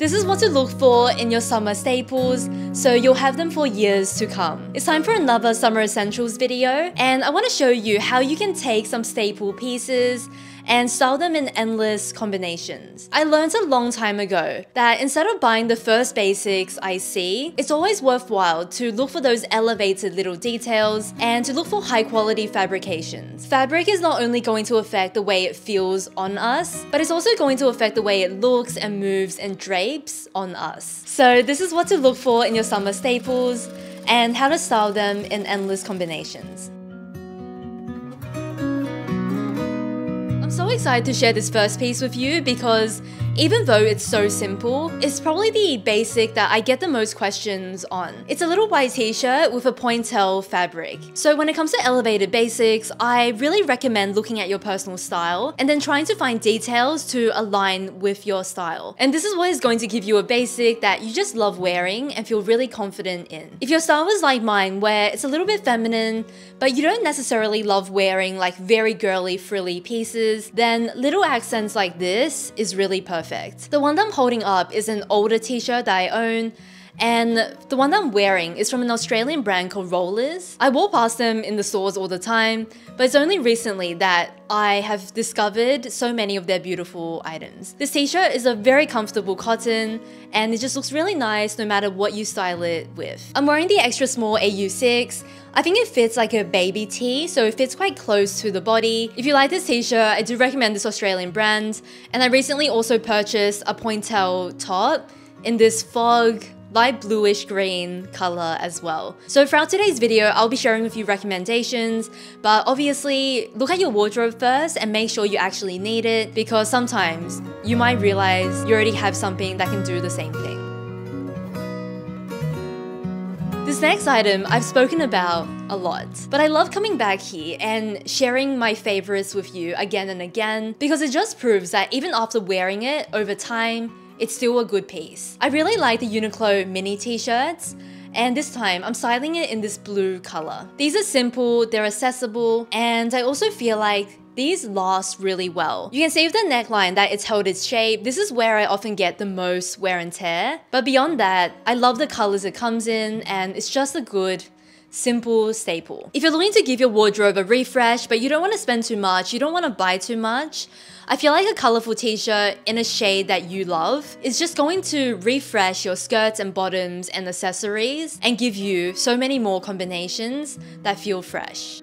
This is what to look for in your summer staples, so you'll have them for years to come. It's time for another summer essentials video, and I want to show you how you can take some staple pieces and style them in endless combinations. I learned a long time ago that instead of buying the first basics I see, it's always worthwhile to look for those elevated little details and to look for high quality fabrications. Fabric is not only going to affect the way it feels on us, but it's also going to affect the way it looks and moves and drapes on us. So this is what to look for in your summer staples and how to style them in endless combinations. I'm so excited to share this first piece with you because even though it's so simple, it's probably the basic that I get the most questions on. It's a little white t-shirt with a pointel fabric. So when it comes to elevated basics, I really recommend looking at your personal style and then trying to find details to align with your style. And this is what is going to give you a basic that you just love wearing and feel really confident in. If your style is like mine, where it's a little bit feminine, but you don't necessarily love wearing like very girly frilly pieces, then little accents like this is really perfect. The one that I'm holding up is an older t-shirt that I own, and the one that I'm wearing is from an Australian brand called Rollers. I walk past them in the stores all the time, but it's only recently that I have discovered so many of their beautiful items. This t-shirt is a very comfortable cotton, and it just looks really nice no matter what you style it with. I'm wearing the extra small AU6. I think it fits like a baby tee, so it fits quite close to the body. If you like this t-shirt, I do recommend this Australian brand. And I recently also purchased a pointel top in this fog light bluish green color as well. So throughout today's video, I'll be sharing with you recommendations, but obviously look at your wardrobe first and make sure you actually need it, because sometimes you might realize you already have something that can do the same thing. This next item I've spoken about a lot, but I love coming back here and sharing my favorites with you again and again, because it just proves that even after wearing it over time, it's still a good piece. I really like the Uniqlo mini t-shirts, and this time I'm styling it in this blue color. These are simple, they're accessible, and I also feel like these last really well. You can see with the neckline that it's held its shape. This is where I often get the most wear and tear. But beyond that, I love the colors it comes in, and it's just a good, simple staple. If you're looking to give your wardrobe a refresh, but you don't want to spend too much, you don't want to buy too much, I feel like a colorful t-shirt in a shade that you love is just going to refresh your skirts and bottoms and accessories and give you so many more combinations that feel fresh.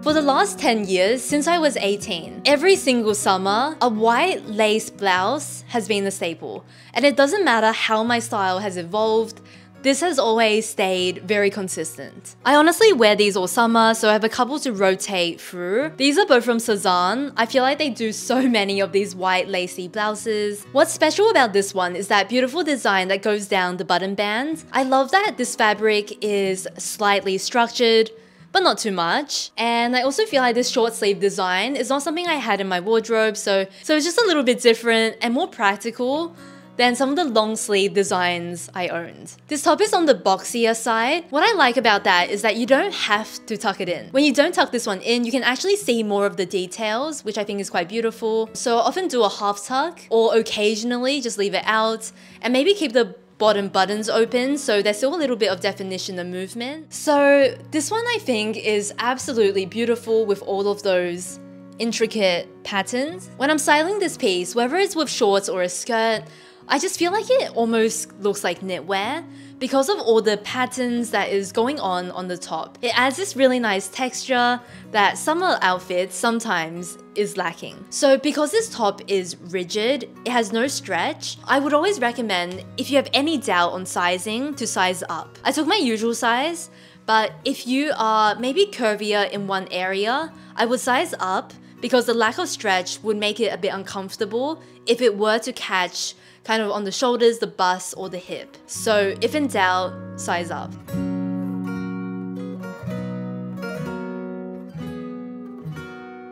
For the last 10 years, since I was 18, every single summer, a white lace blouse has been a staple. And it doesn't matter how my style has evolved, this has always stayed very consistent. I honestly wear these all summer, so I have a couple to rotate through. These are both from Cezanne. I feel like they do so many of these white lacy blouses. What's special about this one is that beautiful design that goes down the button band. I love that this fabric is slightly structured, but not too much. And I also feel like this short sleeve design is not something I had in my wardrobe, so it's just a little bit different and more practical than some of the long sleeve designs I owned. This top is on the boxier side. What I like about that is that you don't have to tuck it in. When you don't tuck this one in, you can actually see more of the details, which I think is quite beautiful. So I often do a half tuck, or occasionally just leave it out, and maybe keep the bottom buttons open, so there's still a little bit of definition and movement. So this one I think is absolutely beautiful with all of those intricate patterns. When I'm styling this piece, whether it's with shorts or a skirt, I just feel like it almost looks like knitwear because of all the patterns that is going on the top. It adds this really nice texture that summer outfits sometimes is lacking. So because this top is rigid, it has no stretch, I would always recommend, if you have any doubt on sizing, to size up. I took my usual size, but if you are maybe curvier in one area, I would size up, because the lack of stretch would make it a bit uncomfortable if it were to catch kind of on the shoulders, the bust, or the hip. So if in doubt, size up.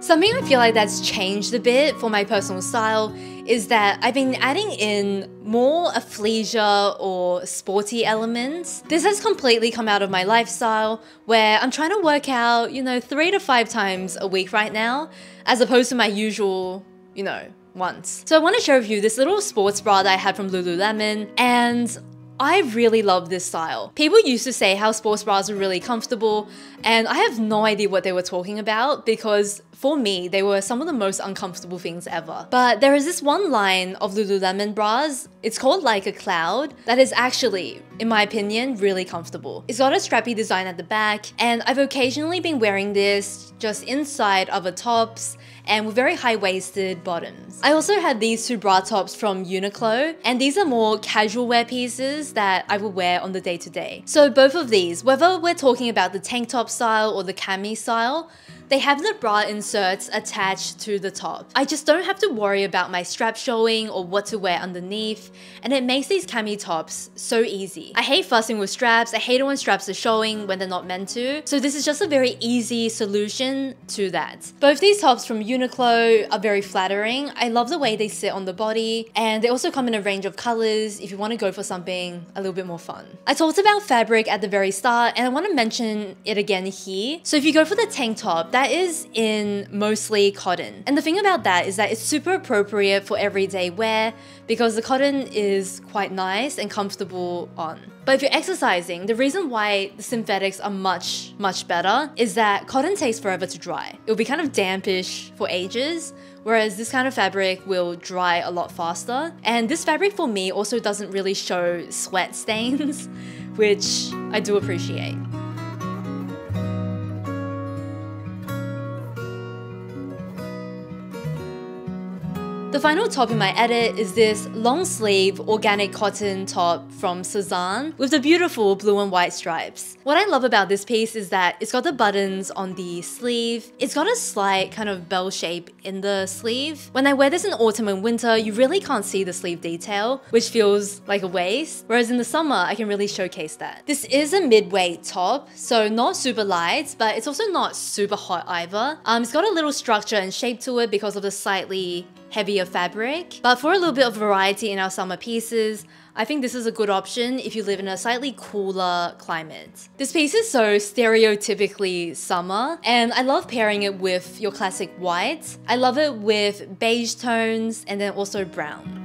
Something I feel like that's changed a bit for my personal style is that I've been adding in more athleisure or sporty elements. This has completely come out of my lifestyle where I'm trying to work out, 3 to 5 times a week right now, as opposed to my usual, once. So I want to share with you this little sports bra that I had from Lululemon, and I really love this style. People used to say how sports bras are really comfortable, and I have no idea what they were talking about because for me, they were some of the most uncomfortable things ever. But there is this one line of Lululemon bras, it's called Like a Cloud, that is actually, in my opinion, really comfortable. It's got a strappy design at the back, and I've occasionally been wearing this just inside other tops and with very high-waisted bottoms. I also had these 2 bra tops from Uniqlo, and these are more casual wear pieces that I will wear on the day-to-day. So both of these, whether we're talking about the tank top style or the cami style, they have the bra inserts attached to the top. I just don't have to worry about my strap showing or what to wear underneath, and it makes these cami tops so easy. I hate fussing with straps, I hate it when straps are showing when they're not meant to, so this is just a very easy solution to that. Both these tops from Uniqlo are very flattering. I love the way they sit on the body, and they also come in a range of colors if you want to go for something a little bit more fun. I talked about fabric at the very start, and I want to mention it again here. So if you go for the tank top, that is in mostly cotton. And the thing about that is that it's super appropriate for everyday wear because the cotton is quite nice and comfortable on. But if you're exercising, the reason why the synthetics are much better is that cotton takes forever to dry. It'll be kind of dampish for ages, whereas this kind of fabric will dry a lot faster. And this fabric for me also doesn't really show sweat stains, which I do appreciate. The final top in my edit is this long sleeve organic cotton top from Suzanne with the beautiful blue and white stripes. What I love about this piece is that it's got the buttons on the sleeve. It's got a slight kind of bell shape in the sleeve. When I wear this in autumn and winter, you really can't see the sleeve detail, which feels like a waste. Whereas in the summer, I can really showcase that. This is a mid-weight top, so not super light, but it's also not super hot either. It's got a little structure and shape to it because of the slightly heavier fabric. But for a little bit of variety in our summer pieces, I think this is a good option if you live in a slightly cooler climate. This piece is so stereotypically summer, and I love pairing it with your classic white. I love it with beige tones and then also brown.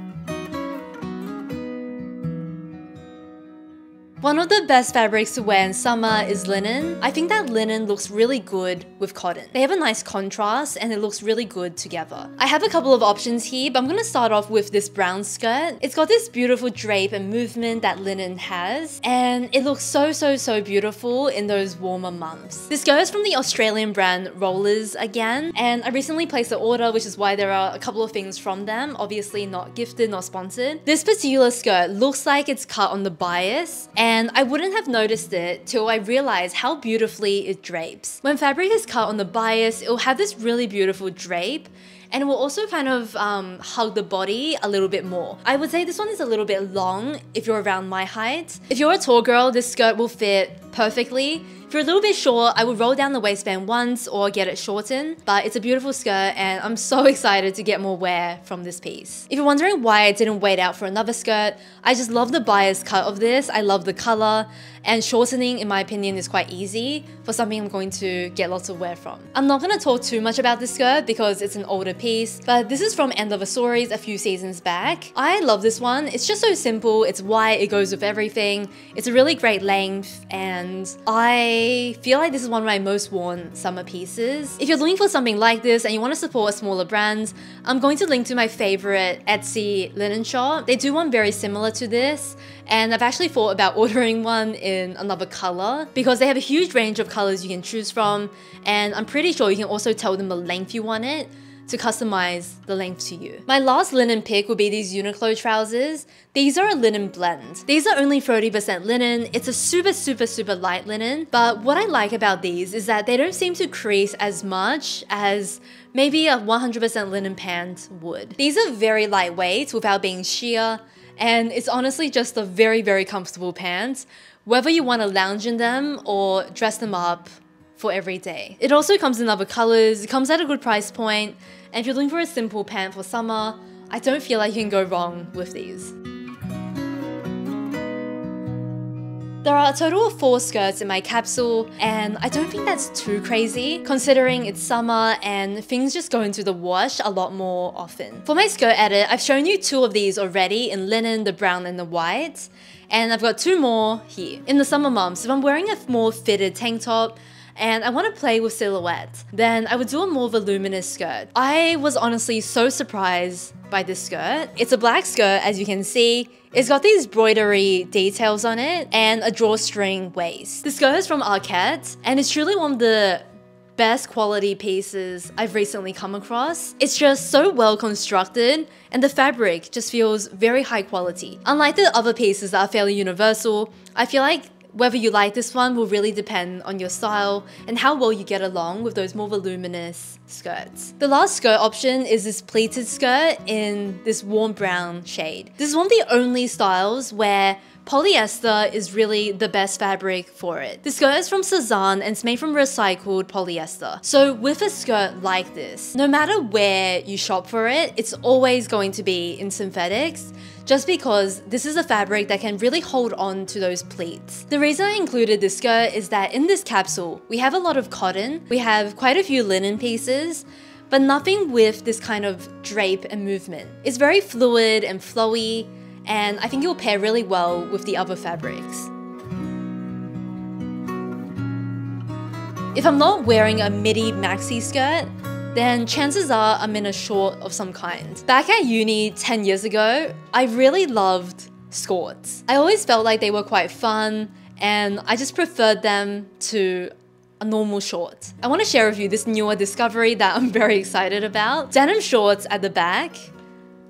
One of the best fabrics to wear in summer is linen. I think that linen looks really good with cotton. They have a nice contrast and it looks really good together. I have a couple of options here, but I'm gonna start off with this brown skirt. It's got this beautiful drape and movement that linen has, and it looks so beautiful in those warmer months. This skirt is from the Australian brand Rollers again, and I recently placed an order, which is why there are a couple of things from them, obviously not gifted, not sponsored. This particular skirt looks like it's cut on the bias, and I wouldn't have noticed it till I realized how beautifully it drapes. When fabric is cut on the bias, it will have this really beautiful drape, and it will also kind of hug the body a little bit more. I would say this one is a little bit long if you're around my height. If you're a tall girl, this skirt will fit perfectly. If you're a little bit short, I would roll down the waistband once or get it shortened, but it's a beautiful skirt and I'm so excited to get more wear from this piece. If you're wondering why I didn't wait out for another skirt, I just love the bias cut of this. I love the color, and shortening, in my opinion, is quite easy for something I'm going to get lots of wear from. I'm not going to talk too much about this skirt because it's an older piece, but this is from End of a Stories a few seasons back. I love this one. It's just so simple, it's white, it goes with everything. It's a really great length, and I feel like this is one of my most worn summer pieces. If you're looking for something like this and you want to support a smaller brand, I'm going to link to my favorite Etsy linen shop. They do one very similar to this, and I've actually thought about ordering one in another color because they have a huge range of colors you can choose from, and I'm pretty sure you can also tell them the length you want it to customize the length to you. My last linen pick would be these Uniqlo trousers. These are a linen blend. These are only 30% linen. It's a super light linen, but what I like about these is that they don't seem to crease as much as maybe a 100% linen pant would. These are very lightweight without being sheer, and it's honestly just a very comfortable pant, whether you want to lounge in them or dress them up for every day. It also comes in other colors, it comes at a good price point, and if you're looking for a simple pant for summer, I don't feel like you can go wrong with these. There are a total of 4 skirts in my capsule, and I don't think that's too crazy considering it's summer and things just go into the wash a lot more often. For my skirt edit, I've shown you 2 of these already in linen, the brown and the white, and I've got 2 more here. In the summer months, if I'm wearing a more fitted tank top and I want to play with silhouette, then I would do a more voluminous skirt. I was honestly so surprised by this skirt. It's a black skirt, as you can see. It's got these embroidery details on it and a drawstring waist. The skirt is from Arquette, and it's truly one of the best quality pieces I've recently come across. It's just so well constructed, and the fabric just feels very high quality. Unlike the other pieces that are fairly universal, I feel like whether you like this one will really depend on your style and how well you get along with those more voluminous skirts. The last skirt option is this pleated skirt in this warm brown shade. This is one of the only styles where polyester is really the best fabric for it. The skirt is from Cezanne and it's made from recycled polyester. So with a skirt like this, no matter where you shop for it, it's always going to be in synthetics, just because this is a fabric that can really hold on to those pleats. The reason I included this skirt is that in this capsule, we have a lot of cotton, we have quite a few linen pieces, but nothing with this kind of drape and movement. It's very fluid and flowy, and I think it will pair really well with the other fabrics. If I'm not wearing a midi maxi skirt, then chances are I'm in a short of some kind. Back at uni 10 years ago, I really loved skirts. I always felt like they were quite fun, and I just preferred them to a normal short. I want to share with you this newer discovery that I'm very excited about. Denim shorts at the back,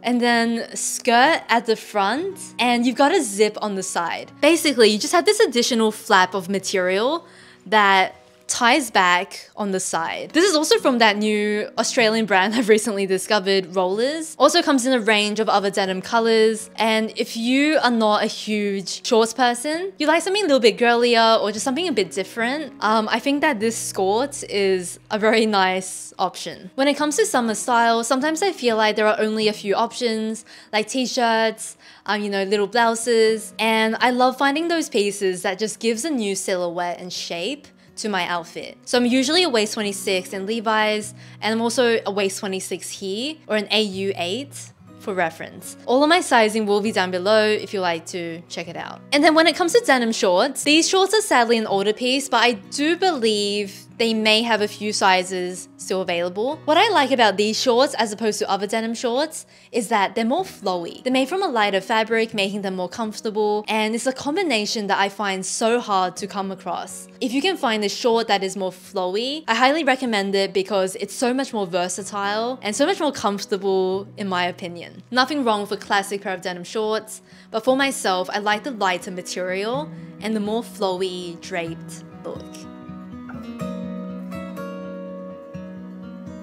and then skirt at the front, and you've got a zip on the side. Basically, you just have this additional flap of material that ties back on the side. This is also from that new Australian brand I've recently discovered, Rollers. Also comes in a range of other denim colors, and if you are not a huge shorts person, you like something a little bit girlier or just something a bit different, I think that this skirt is a very nice option. When it comes to summer style, sometimes I feel like there are only a few options, like t-shirts, you know, little blouses, and I love finding those pieces that just gives a new silhouette and shape to my outfit. So I'm usually a waist 26 in Levi's, and I'm also a waist 26 here, or an AU8 for reference. All of my sizing will be down below if you like to check it out. And then when it comes to denim shorts, these shorts are sadly an older piece, but I do believe they may have a few sizes still available. What I like about these shorts as opposed to other denim shorts is that they're more flowy. They're made from a lighter fabric, making them more comfortable, and it's a combination that I find so hard to come across. If you can find a short that is more flowy, I highly recommend it because it's so much more versatile and so much more comfortable in my opinion. Nothing wrong with a classic pair of denim shorts, but for myself, I like the lighter material and the more flowy, draped look.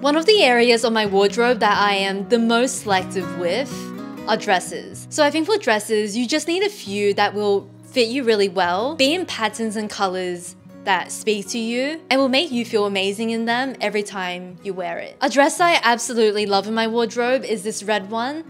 One of the areas of my wardrobe that I am the most selective with are dresses. So I think for dresses, you just need a few that will fit you really well, be in patterns and colors that speak to you and will make you feel amazing in them every time you wear it. A dress I absolutely love in my wardrobe is this red one.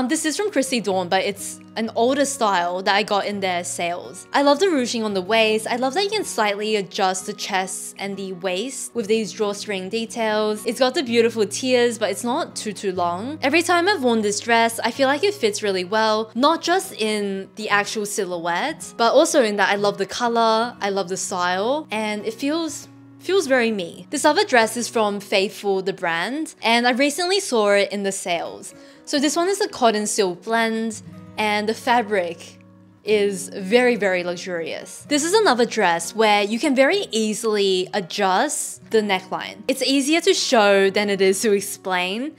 This is from Christy Dawn, but it's an older style that I got in their sales. I love the ruching on the waist. I love that you can slightly adjust the chest and the waist with these drawstring details. It's got the beautiful tiers, but it's not too long. Every time I've worn this dress, I feel like it fits really well, not just in the actual silhouette, but also in that I love the color, I love the style, and it feels very me. This other dress is from Faithful, the brand, and I recently saw it in the sales. So this one is a cotton silk blend, and the fabric is very luxurious. This is another dress where you can very easily adjust the neckline. It's easier to show than it is to explain,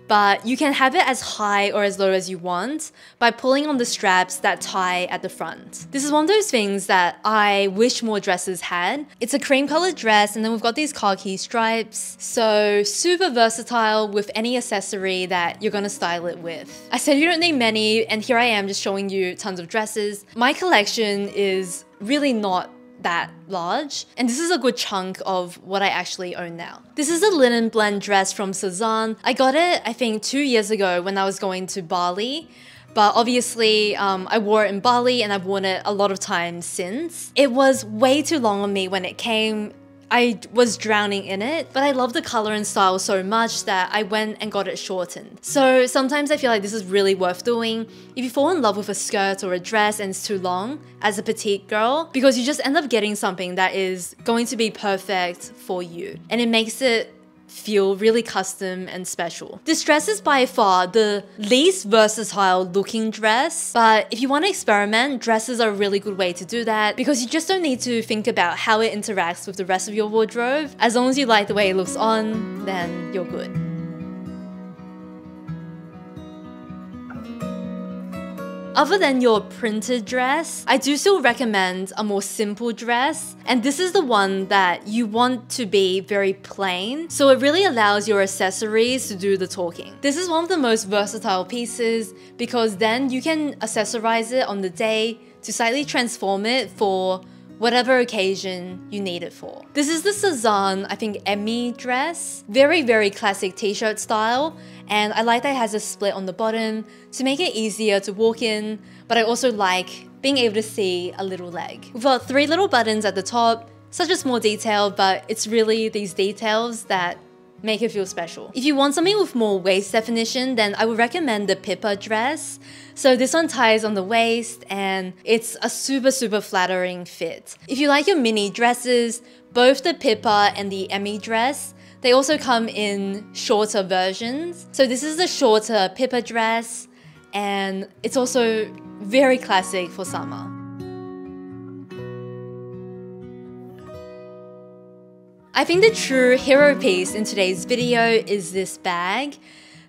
but you can have it as high or as low as you want by pulling on the straps that tie at the front. This is one of those things that I wish more dresses had. It's a cream colored dress, and then we've got these khaki stripes. So super versatile with any accessory that you're gonna style it with. I said you don't need many, and here I am just showing you tons of dresses. My collection is really not that large, and this is a good chunk of what I actually own now. This is a linen blend dress from Cezanne. I got it, I think, 2 years ago when I was going to Bali. But obviously, I wore it in Bali and I've worn it a lot of times since. It was way too long on me when it came. I was drowning in it, but I love the color and style so much that I went and got it shortened. So sometimes I feel like this is really worth doing if you fall in love with a skirt or a dress and it's too long as a petite girl, because you just end up getting something that is going to be perfect for you. And it makes it feel really custom and special. This dress is by far the least versatile looking dress, but if you want to experiment, dresses are a really good way to do that because you just don't need to think about how it interacts with the rest of your wardrobe. As long as you like the way it looks on, then you're good. Other than your printed dress, I do still recommend a more simple dress, and this is the one that you want to be very plain, so it really allows your accessories to do the talking. This is one of the most versatile pieces because then you can accessorize it on the day to slightly transform it for whatever occasion you need it for. This is the Cezanne, I think, Emmy dress. Very, very classic t-shirt style. And I like that it has a split on the bottom to make it easier to walk in, but I also like being able to see a little leg. We've got 3 little buttons at the top, such a small detail, but it's really these details that make it feel special. If you want something with more waist definition, then I would recommend the Pippa dress. So this one ties on the waist and it's a super flattering fit. If you like your mini dresses, both the Pippa and the Emmy dress, they also come in shorter versions. So this is the shorter Pippa dress and it's also very classic for summer. I think the true hero piece in today's video is this bag.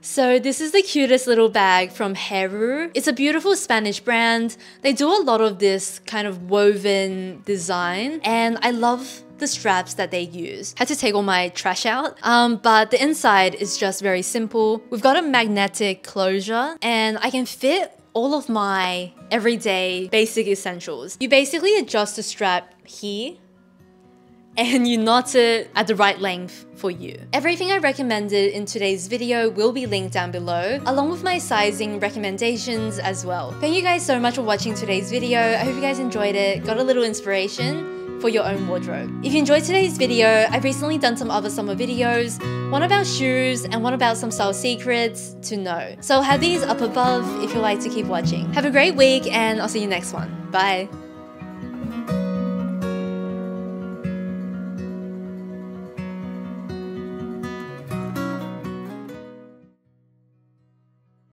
So this is the cutest little bag from Heru. It's a beautiful Spanish brand. They do a lot of this kind of woven design and I love the straps that they use. Had to take all my trash out, but the inside is just very simple. We've got a magnetic closure and I can fit all of my everyday basic essentials. You basically adjust the strap here and you knot it at the right length for you. Everything I recommended in today's video will be linked down below, along with my sizing recommendations as well. Thank you guys so much for watching today's video. I hope you guys enjoyed it, got a little inspiration for your own wardrobe. If you enjoyed today's video, I've recently done some other summer videos, one about shoes and one about some style secrets to know. So I'll have these up above if you'd like to keep watching. Have a great week and I'll see you next one. Bye!